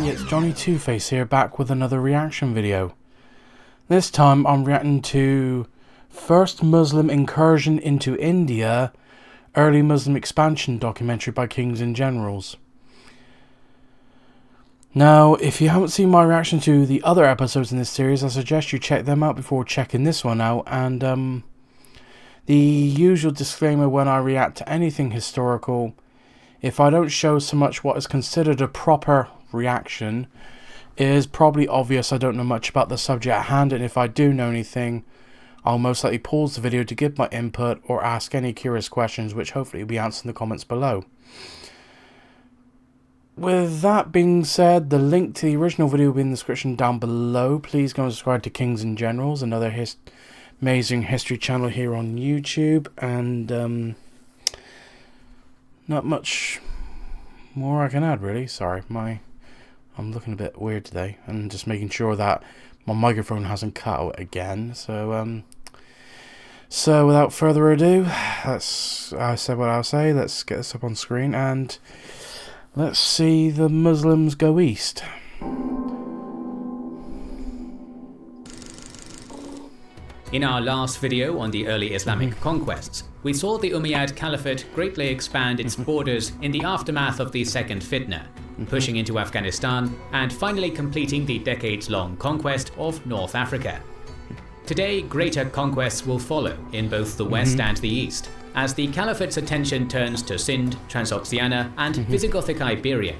It's Johnny Two-Face here, back with another reaction video. This time I'm reacting to First Muslim Incursion into India, Early Muslim Expansion documentary by Kings and Generals. Now, if you haven't seen my reaction to the other episodes in this series, I suggest you check them out before checking this one out. And the usual disclaimer when I react to anything historical: if I don't show so much what is considered a proper reaction, it is probably obvious I don't know much about the subject at hand, and if I do know anything, I'll most likely pause the video to give my input or ask any curious questions, which hopefully will be answered in the comments below. With that being said, the link to the original video will be in the description down below. Please go and subscribe to Kings and Generals, another amazing history channel here on YouTube, and not much more I can add really. Sorry, I'm looking a bit weird today, and just making sure that my microphone hasn't cut out again. So without further ado, I said what I'll say. Let's get this up on screen and let's see the Muslims go east. In our last video on the early Islamic conquests, we saw the Umayyad Caliphate greatly expand its borders in the aftermath of the Second Fitna, pushing into Afghanistan and finally completing the decades-long conquest of North Africa. Today, greater conquests will follow in both the west and the east, as the Caliphate's attention turns to Sind, Transoxiana, and Visigothic Iberia.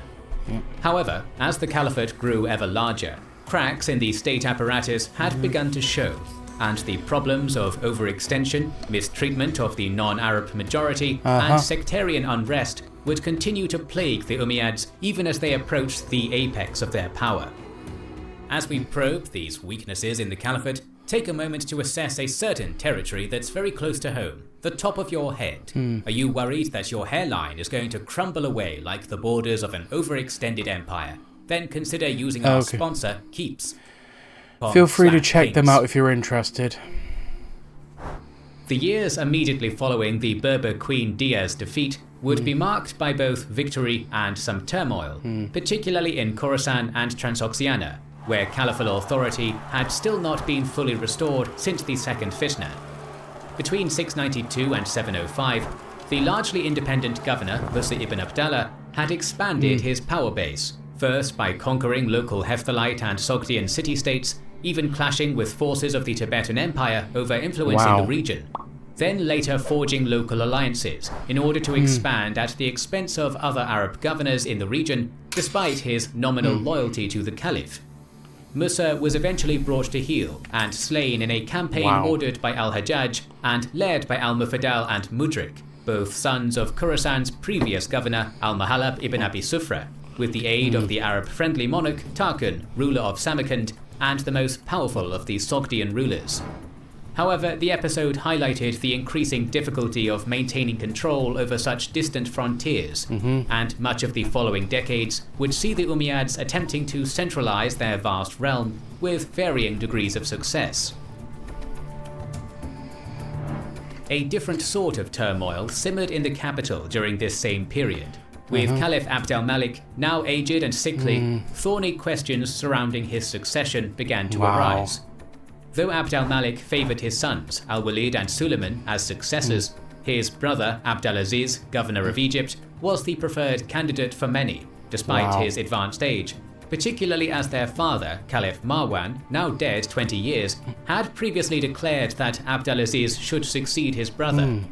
However, as the Caliphate grew ever larger, cracks in the state apparatus had begun to show, and the problems of overextension, mistreatment of the non-Arab majority, and sectarian unrest would continue to plague the Umayyads even as they approached the apex of their power. As we probe these weaknesses in the Caliphate, take a moment to assess a certain territory that's very close to home, the top of your head. Are you worried that your hairline is going to crumble away like the borders of an overextended empire? Then consider using our sponsor, Keeps. Feel free to check them out if you're interested. The years immediately following the Berber Queen Dia's defeat would be marked by both victory and some turmoil, particularly in Khorasan and Transoxiana, where caliphal authority had still not been fully restored since the Second Fitna. Between 692 and 705, the largely independent governor, Musa ibn Abdallah, had expanded his power base, first by conquering local Hephthalite and Sogdian city-states, even clashing with forces of the Tibetan Empire over influence in the region, then later forging local alliances in order to expand at the expense of other Arab governors in the region, despite his nominal loyalty to the Caliph. Musa was eventually brought to heel and slain in a campaign ordered by al-Hajjaj and led by al-Mufadal and Mudrik, both sons of Khorasan's previous governor al-Mahalab ibn Abi Sufra, with the aid of the Arab-friendly monarch Tarkhan, ruler of Samarkand, and the most powerful of the Sogdian rulers. However, the episode highlighted the increasing difficulty of maintaining control over such distant frontiers, and much of the following decades would see the Umayyads attempting to centralize their vast realm with varying degrees of success. A different sort of turmoil simmered in the capital during this same period. With Caliph Abd al-Malik now aged and sickly, thorny questions surrounding his succession began to arise. Though Abd al-Malik favoured his sons, al-Walid and Suleiman, as successors, his brother Abdulaziz, governor of Egypt, was the preferred candidate for many, despite his advanced age, particularly as their father, Caliph Marwan, now dead 20 years, had previously declared that Abdulaziz should succeed his brother.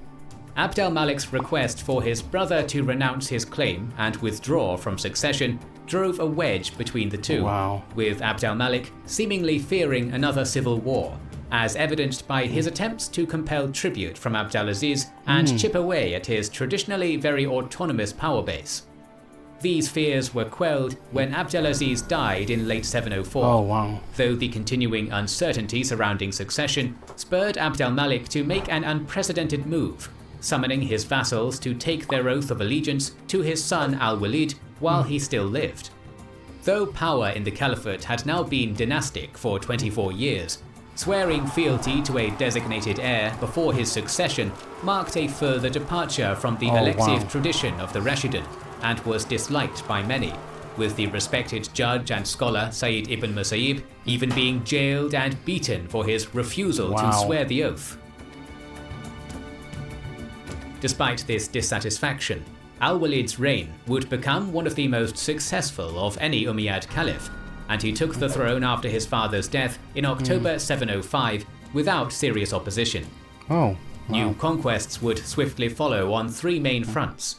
Abd al-Malik's request for his brother to renounce his claim and withdraw from succession drove a wedge between the two, with Abd al-Malik seemingly fearing another civil war, as evidenced by his attempts to compel tribute from Abdulaziz and chip away at his traditionally very autonomous power base. These fears were quelled when Abdulaziz died in late 704, though the continuing uncertainty surrounding succession spurred Abd al-Malik to make an unprecedented move, summoning his vassals to take their oath of allegiance to his son al-Walid while he still lived. Though power in the Caliphate had now been dynastic for 24 years, Swearing fealty to a designated heir before his succession marked a further departure from the elective tradition of the Rashidun and was disliked by many, with the respected judge and scholar Sayyid ibn Musayyib even being jailed and beaten for his refusal to swear the oath. Despite this dissatisfaction, Al-Walid's reign would become one of the most successful of any Umayyad caliph, and he took the throne after his father's death in October 705 without serious opposition. New conquests would swiftly follow on three main fronts.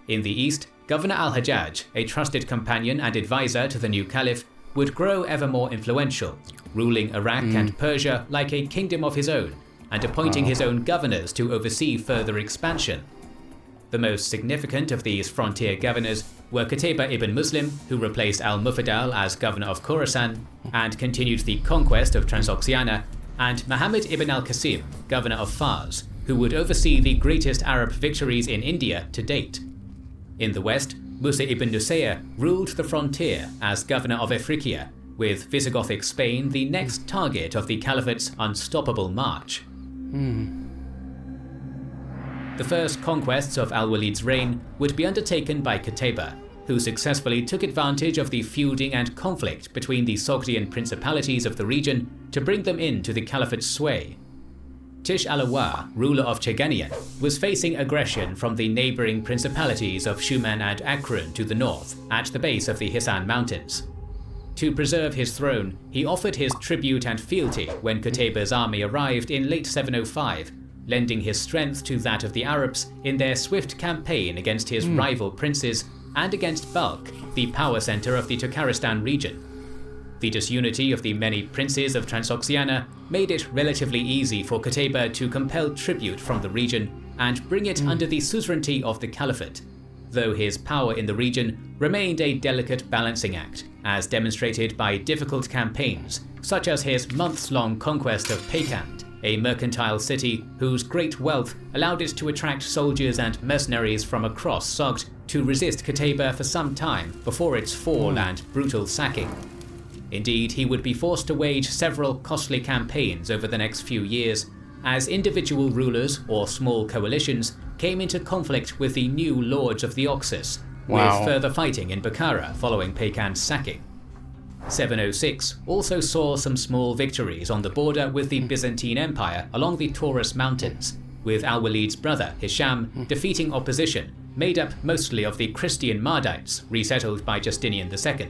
In the east, Governor al-Hajjaj, a trusted companion and advisor to the new caliph, would grow ever more influential, ruling Iraq and Persia like a kingdom of his own, and appointing his own governors to oversee further expansion. The most significant of these frontier governors were Qutayba ibn Muslim, who replaced al-Mufaddal as governor of Khorasan and continued the conquest of Transoxiana, and Muhammad ibn al-Qasim, governor of Fars, who would oversee the greatest Arab victories in India to date. In the west, Musa ibn Nusayr ruled the frontier as governor of Afriqiya, with Visigothic Spain the next target of the caliphate's unstoppable march. The first conquests of Al-Walid's reign would be undertaken by Qutayba, who successfully took advantage of the feuding and conflict between the Sogdian principalities of the region to bring them into the caliphate's sway. Tish al-Awar, ruler of Cheganian, was facing aggression from the neighbouring principalities of Shuman and Akron to the north, at the base of the Hisan Mountains. To preserve his throne, he offered his tribute and fealty when Qutayba's army arrived in late 705, lending his strength to that of the Arabs in their swift campaign against his rival princes and against Balkh, the power centre of the Turkestan region. The disunity of the many princes of Transoxiana made it relatively easy for Qutayba to compel tribute from the region and bring it under the suzerainty of the caliphate, though his power in the region remained a delicate balancing act, as demonstrated by difficult campaigns, such as his months-long conquest of Peykand, a mercantile city whose great wealth allowed it to attract soldiers and mercenaries from across Sogd to resist Qutayba for some time before its fall and brutal sacking. Indeed, he would be forced to wage several costly campaigns over the next few years, as individual rulers or small coalitions came into conflict with the new lords of the Oxus, with further fighting in Bukhara following Peykand's sacking. 706 also saw some small victories on the border with the Byzantine Empire along the Taurus Mountains, with Al-Walid's brother Hisham defeating opposition made up mostly of the Christian Mardites resettled by Justinian II.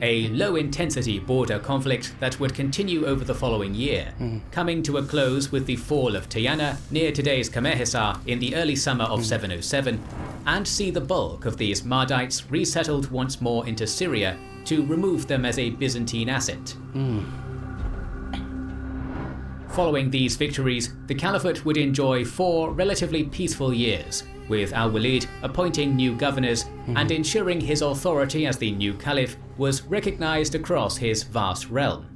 A low-intensity border conflict that would continue over the following year, coming to a close with the fall of Tayana near today's Kamehisar in the early summer of 707, and see the bulk of these Mardites resettled once more into Syria to remove them as a Byzantine asset. Following these victories, the Caliphate would enjoy 4 relatively peaceful years, with Al-Walid appointing new governors and ensuring his authority as the new Caliph was recognized across his vast realm.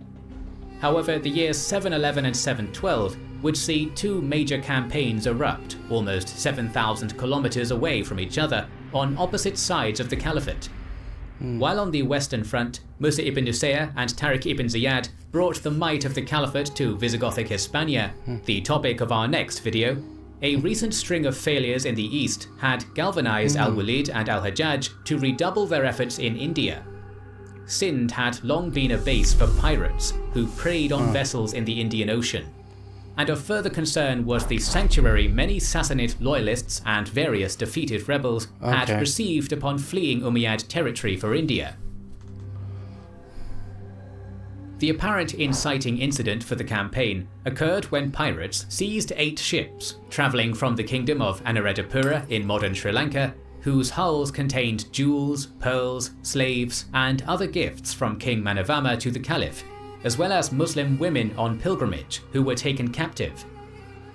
However, the years 711 and 712 would see 2 major campaigns erupt almost 7,000 kilometers away from each other on opposite sides of the Caliphate. While on the western front, Musa ibn Nusayr and Tariq ibn Ziyad brought the might of the Caliphate to Visigothic Hispania, the topic of our next video, a recent string of failures in the east had galvanized Al-Walid and Al-Hajjaj to redouble their efforts in India. Sind had long been a base for pirates who preyed on vessels in the Indian Ocean. And of further concern was the sanctuary many Sassanid loyalists and various defeated rebels had received upon fleeing Umayyad territory for India. The apparent inciting incident for the campaign occurred when pirates seized 8 ships travelling from the kingdom of Anuradhapura in modern Sri Lanka, whose hulls contained jewels, pearls, slaves, and other gifts from King Manavama to the Caliph, as well as Muslim women on pilgrimage who were taken captive.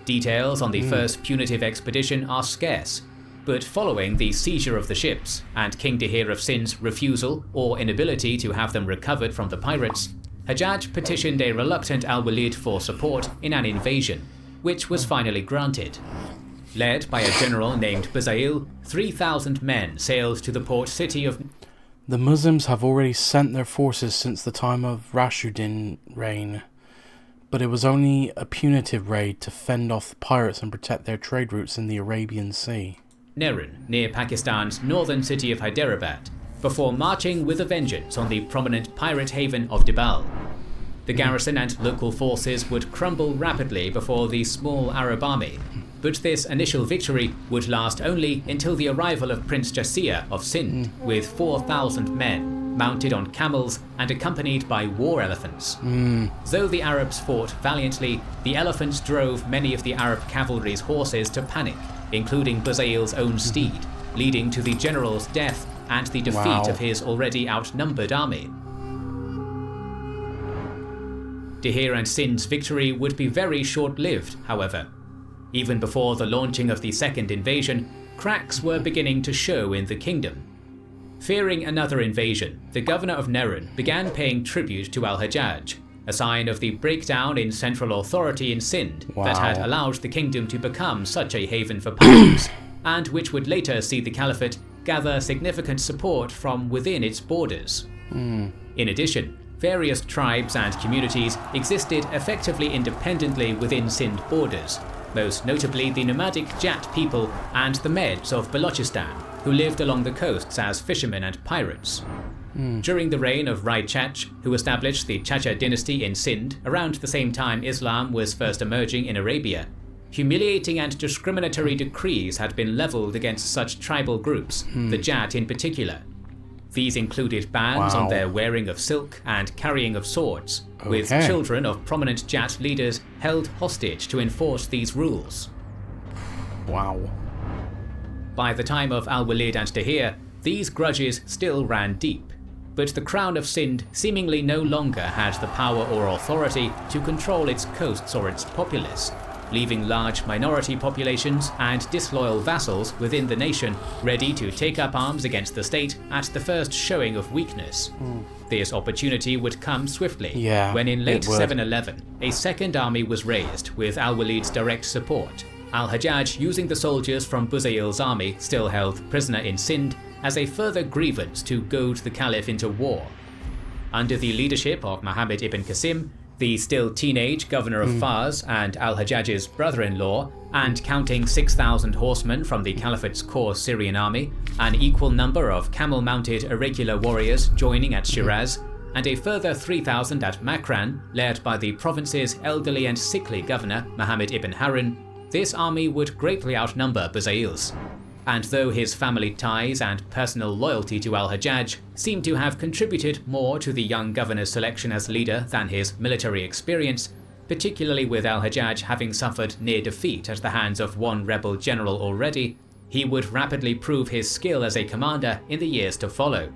Details on the first punitive expedition are scarce, but following the seizure of the ships and King Dahir of Sindh's refusal or inability to have them recovered from the pirates, Hajjaj petitioned a reluctant Al-Walid for support in an invasion, which was finally granted. Led by a general named Bazail, 3,000 men sailed to the port city of... The Muslims have already sent their forces since the time of Rashidun reign, but it was only a punitive raid to fend off the pirates and protect their trade routes in the Arabian Sea. Nerun, near Pakistan's northern city of Hyderabad, before marching with a vengeance on the prominent pirate haven of Dibal. The garrison and local forces would crumble rapidly before the small Arab army, but this initial victory would last only until the arrival of Prince Jasir of Sindh with 4,000 men, mounted on camels and accompanied by war elephants. Though the Arabs fought valiantly, the elephants drove many of the Arab cavalry's horses to panic, including Buzayl's own steed, leading to the general's death and the defeat of his already outnumbered army. Dihir and Sindh's victory would be very short-lived, however. Even before the launching of the second invasion, cracks were beginning to show in the kingdom. Fearing another invasion, the governor of Nerun began paying tribute to Al-Hajjaj, a sign of the breakdown in central authority in Sindh that had allowed the kingdom to become such a haven for pirates, and which would later see the caliphate gather significant support from within its borders. In addition, various tribes and communities existed effectively independently within Sindh borders, most notably the nomadic Jat people and the Meds of Balochistan, who lived along the coasts as fishermen and pirates. During the reign of Rai Chach, who established the Chacha dynasty in Sindh around the same time Islam was first emerging in Arabia, humiliating and discriminatory decrees had been leveled against such tribal groups, the Jat in particular. These included bans on their wearing of silk and carrying of swords, with children of prominent Jat leaders held hostage to enforce these rules. By the time of Al-Walid and Dihir, these grudges still ran deep, but the Crown of Sindh seemingly no longer had the power or authority to control its coasts or its populace, leaving large minority populations and disloyal vassals within the nation ready to take up arms against the state at the first showing of weakness. This opportunity would come swiftly, when in late 711, a second army was raised with Al-Walid's direct support, Al-Hajjaj using the soldiers from Buzayl's army still held prisoner in Sindh as a further grievance to goad the caliph into war. Under the leadership of Muhammad ibn Qasim, the still teenage governor of Fars and Al-Hajjaj's brother-in-law, and counting 6,000 horsemen from the caliphate's core Syrian army, an equal number of camel-mounted irregular warriors joining at Shiraz, and a further 3,000 at Makran, led by the province's elderly and sickly governor Muhammad ibn Harun, this army would greatly outnumber Buzayl's. And though his family ties and personal loyalty to Al-Hajjaj seem to have contributed more to the young governor's selection as leader than his military experience, particularly with Al-Hajjaj having suffered near defeat at the hands of one rebel general already, he would rapidly prove his skill as a commander in the years to follow.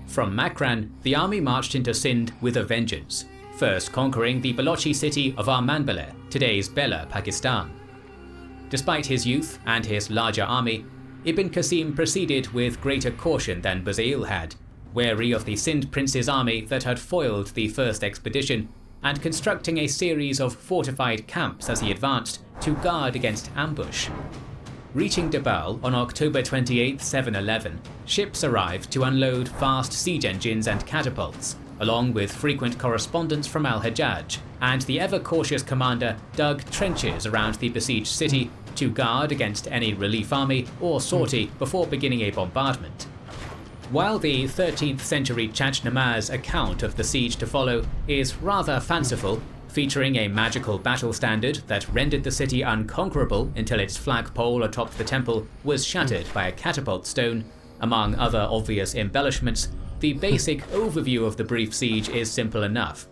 From Makran, the army marched into Sindh with a vengeance, first conquering the Balochi city of Armanbale, today's Bela, Pakistan. Despite his youth and his larger army, Ibn Qasim proceeded with greater caution than Buzayl had, wary of the Sindh prince's army that had foiled the first expedition, and constructing a series of fortified camps as he advanced to guard against ambush. Reaching Dibal on October 28, 711, ships arrived to unload vast siege engines and catapults, along with frequent correspondence from Al-Hajjaj, and the ever-cautious commander dug trenches around the besieged city to guard against any relief army or sortie before beginning a bombardment. While the 13th century Chachnamaz account of the siege to follow is rather fanciful, featuring a magical battle standard that rendered the city unconquerable until its flagpole atop the temple was shattered by a catapult stone, among other obvious embellishments, the basic overview of the brief siege is simple enough.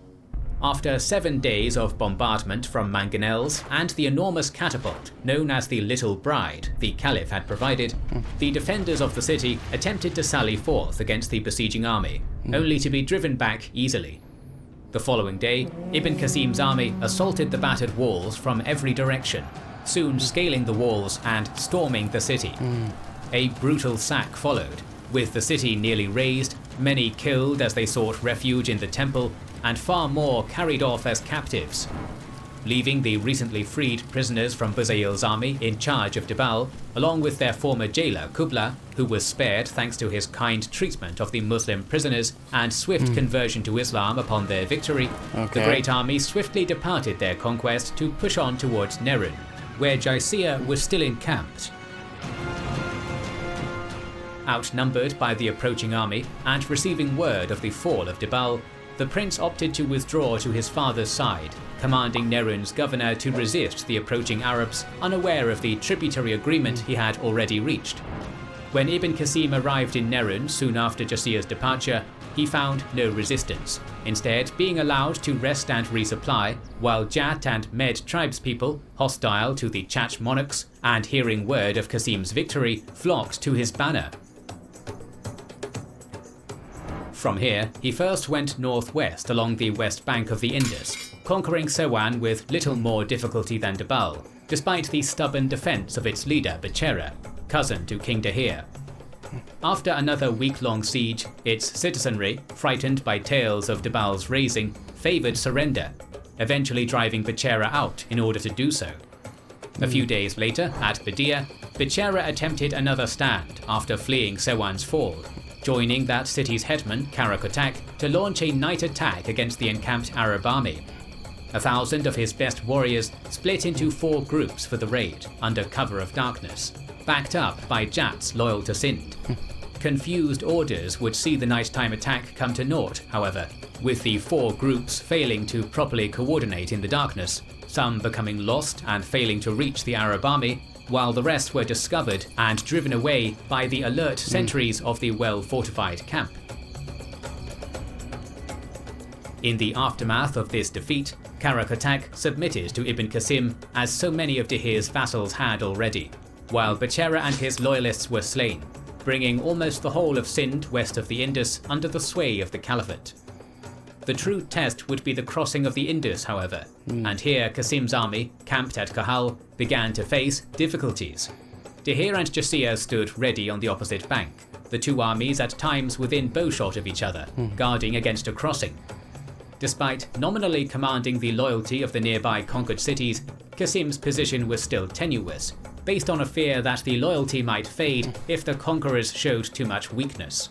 After 7 days of bombardment from mangonels and the enormous catapult known as the Little Bride the Caliph had provided, the defenders of the city attempted to sally forth against the besieging army, only to be driven back easily. The following day, Ibn Qasim's army assaulted the battered walls from every direction, soon scaling the walls and storming the city. A brutal sack followed, with the city nearly razed, many killed as they sought refuge in the temple, and far more carried off as captives. leaving the recently freed prisoners from Buzail's army in charge of Dibal, along with their former jailer Kubla, who was spared thanks to his kind treatment of the Muslim prisoners and swift conversion to Islam upon their victory. The great army swiftly departed their conquest to push on towards Nerun, where Jaisia was still encamped. Outnumbered by the approaching army and receiving word of the fall of Dibal, the prince opted to withdraw to his father's side, commanding Nerun's governor to resist the approaching Arabs, unaware of the tributary agreement he had already reached. When Ibn Qasim arrived in Nerun soon after Jaisia's departure, he found no resistance, instead being allowed to rest and resupply, while Jat and Med tribespeople, hostile to the Chach monarchs and hearing word of Qasim's victory, flocked to his banner. From here, he first went northwest along the west bank of the Indus, conquering Sewan with little more difficulty than Dibal, despite the stubborn defense of its leader Bechera, cousin to King Dahir. After another week-long siege, its citizenry, frightened by tales of Dibal's raising, favoured surrender, eventually driving Bechera out in order to do so. A few days later, at Badia, Bechera attempted another stand after fleeing Sewan's fall, joining that city's headman, Karakotak, to launch a night attack against the encamped Arab army. 1,000 of his best warriors split into 4 groups for the raid, under cover of darkness, backed up by Jats loyal to Sind. Confused orders would see the nighttime attack come to naught, however, with the 4 groups failing to properly coordinate in the darkness, some becoming lost and failing to reach the Arab army, while the rest were discovered and driven away by the alert sentries of the well-fortified camp. In the aftermath of this defeat, Karakotak submitted to Ibn Qasim as so many of Dahir's vassals had already, while Bechera and his loyalists were slain, bringing almost the whole of Sind west of the Indus under the sway of the Caliphate. The true test would be the crossing of the Indus, however, and here Qasim's army, camped at Kahal, began to face difficulties. Dahir and Jaisia stood ready on the opposite bank, the two armies at times within bowshot of each other, guarding against a crossing. Despite nominally commanding the loyalty of the nearby conquered cities, Qasim's position was still tenuous, based on a fear that the loyalty might fade if the conquerors showed too much weakness.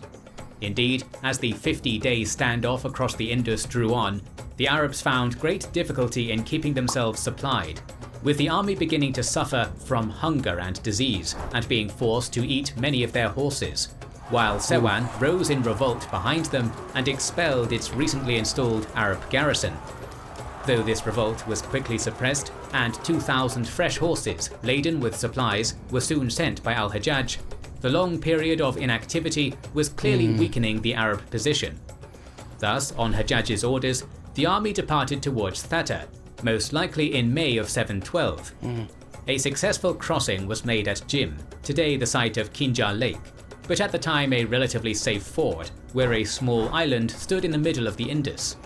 Indeed, as the 50-day standoff across the Indus drew on, the Arabs found great difficulty in keeping themselves supplied, with the army beginning to suffer from hunger and disease and being forced to eat many of their horses, while Sewan rose in revolt behind them and expelled its recently installed Arab garrison. Though this revolt was quickly suppressed and 2,000 fresh horses laden with supplies were soon sent by al-Hajjaj, the long period of inactivity was clearly weakening the Arab position. Thus, on Hajjaj's orders, the army departed towards Thatta, most likely in May of 712. A successful crossing was made at Jim, today the site of Kinjar Lake, but at the time a relatively safe ford, where a small island stood in the middle of the Indus.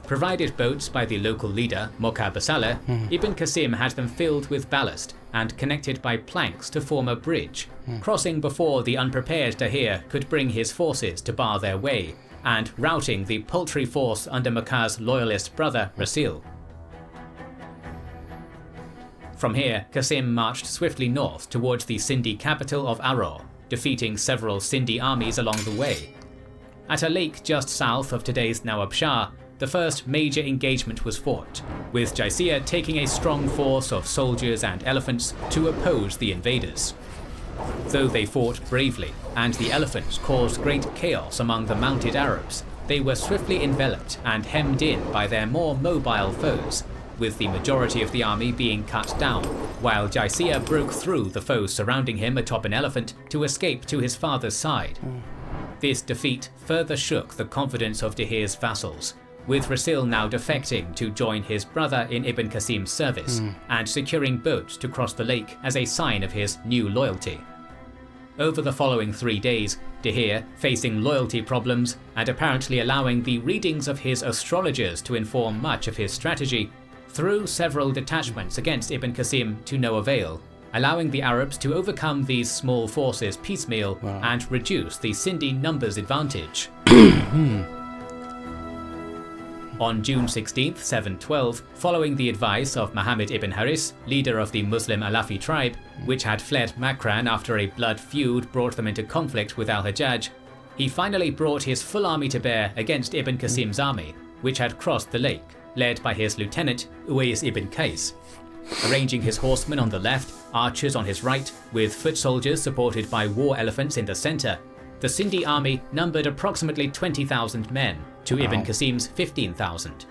Provided boats by the local leader, Moka Basaleh, Ibn Qasim had them filled with ballast and connected by planks to form a bridge, crossing before the unprepared Dahir could bring his forces to bar their way, and routing the paltry force under Moka's loyalist brother, Rasil. From here, Qasim marched swiftly north towards the Sindhi capital of Aror, defeating several Sindhi armies along the way. At a lake just south of today's Nawab Shah, the first major engagement was fought, with Jaisia taking a strong force of soldiers and elephants to oppose the invaders. Though they fought bravely, and the elephants caused great chaos among the mounted Arabs, they were swiftly enveloped and hemmed in by their more mobile foes, with the majority of the army being cut down, while Jaisia broke through the foes surrounding him atop an elephant to escape to his father's side. This defeat further shook the confidence of Dahir's vassals, with Rasil now defecting to join his brother in Ibn Qasim's service, and securing boats to cross the lake as a sign of his new loyalty. Over the following 3 days, Dahir, facing loyalty problems and apparently allowing the readings of his astrologers to inform much of his strategy, threw several detachments against Ibn Qasim to no avail, allowing the Arabs to overcome these small forces piecemeal and reduce the Sindhi numbers advantage. On June 16, 712, following the advice of Muhammad ibn Haris, leader of the Muslim Alafi tribe, which had fled Makran after a blood feud brought them into conflict with al-Hajjaj, he finally brought his full army to bear against Ibn Qasim's army, which had crossed the lake, led by his lieutenant Uwais ibn Qais. Arranging his horsemen on the left, archers on his right, with foot soldiers supported by war elephants in the center, the Sindhi army numbered approximately 20,000 men to Ibn Qasim's 15,000.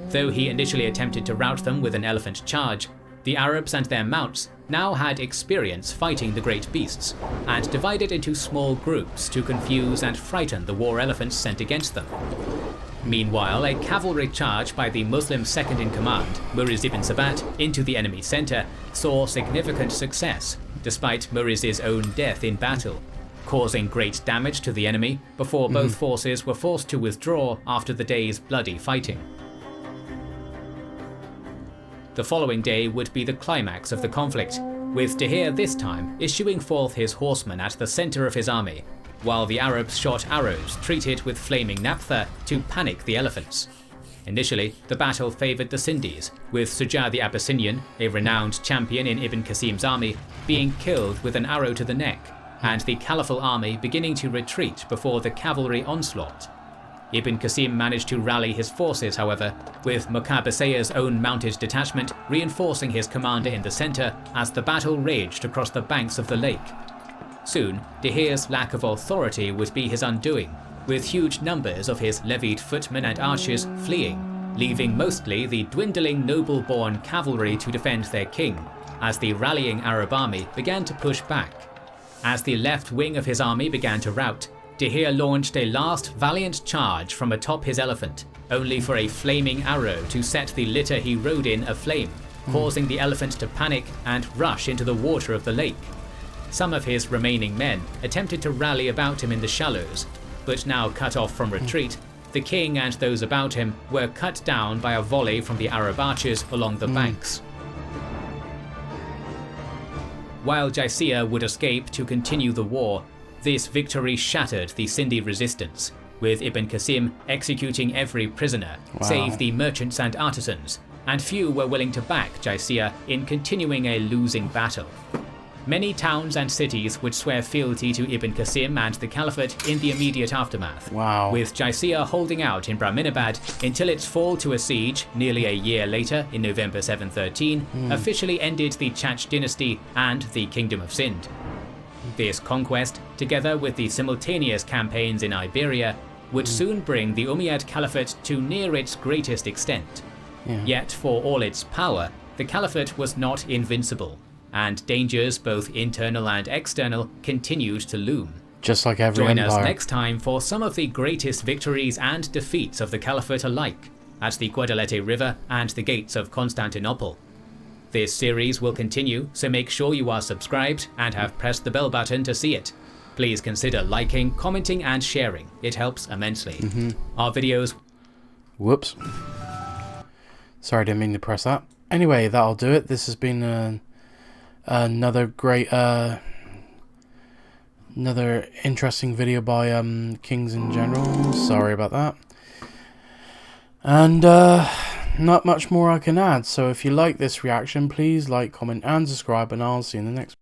Though he initially attempted to rout them with an elephant charge, the Arabs and their mounts now had experience fighting the great beasts, and divided into small groups to confuse and frighten the war elephants sent against them. Meanwhile, a cavalry charge by the Muslim second-in-command, Muriz ibn Sabat, into the enemy center saw significant success, despite Muriz's own death in battle, causing great damage to the enemy before both forces were forced to withdraw after the day's bloody fighting. The following day would be the climax of the conflict, with Dahir this time issuing forth his horsemen at the center of his army, while the Arabs shot arrows treated with flaming naphtha to panic the elephants. Initially, the battle favored the Sindhis, with Suja the Abyssinian, a renowned champion in Ibn Qasim's army, being killed with an arrow to the neck, and the Caliphal army beginning to retreat before the cavalry onslaught. Ibn Qasim managed to rally his forces, however, with Muqabisaya's own mounted detachment reinforcing his commander in the center as the battle raged across the banks of the lake. Soon, Dahir's lack of authority would be his undoing, with huge numbers of his levied footmen and archers fleeing, leaving mostly the dwindling noble-born cavalry to defend their king, as the rallying Arab army began to push back. As the left wing of his army began to rout, Dahir launched a last valiant charge from atop his elephant, only for a flaming arrow to set the litter he rode in aflame, causing the elephant to panic and rush into the water of the lake. Some of his remaining men attempted to rally about him in the shallows, but now cut off from retreat, the king and those about him were cut down by a volley from the Arab archers along the banks. While Jaisir would escape to continue the war, this victory shattered the Sindhi resistance, with Ibn Qasim executing every prisoner, save the merchants and artisans, and few were willing to back Jaisir in continuing a losing battle. Many towns and cities would swear fealty to Ibn Qasim and the Caliphate in the immediate aftermath, with Jaisir holding out in Brahminabad until its fall to a siege nearly a year later in November 713 officially ended the Chach dynasty and the Kingdom of Sind. This conquest, together with the simultaneous campaigns in Iberia, would soon bring the Umayyad Caliphate to near its greatest extent. Yet for all its power, the Caliphate was not invincible, and dangers both internal and external continued to loom. Just like every empire. Join us next time for some of the greatest victories and defeats of the Caliphate alike, at the Guadalete River and the gates of Constantinople. This series will continue, so make sure you are subscribed and have pressed the bell button to see it. Please consider liking, commenting and sharing. It helps immensely. Our videos... Whoops. Sorry, I didn't mean to press that. Anyway, that'll do it. This has been another great, another interesting video by Kings in General. Sorry about that. And not much more I can add. So if you like this reaction, please like, comment and subscribe, and I'll see you in the next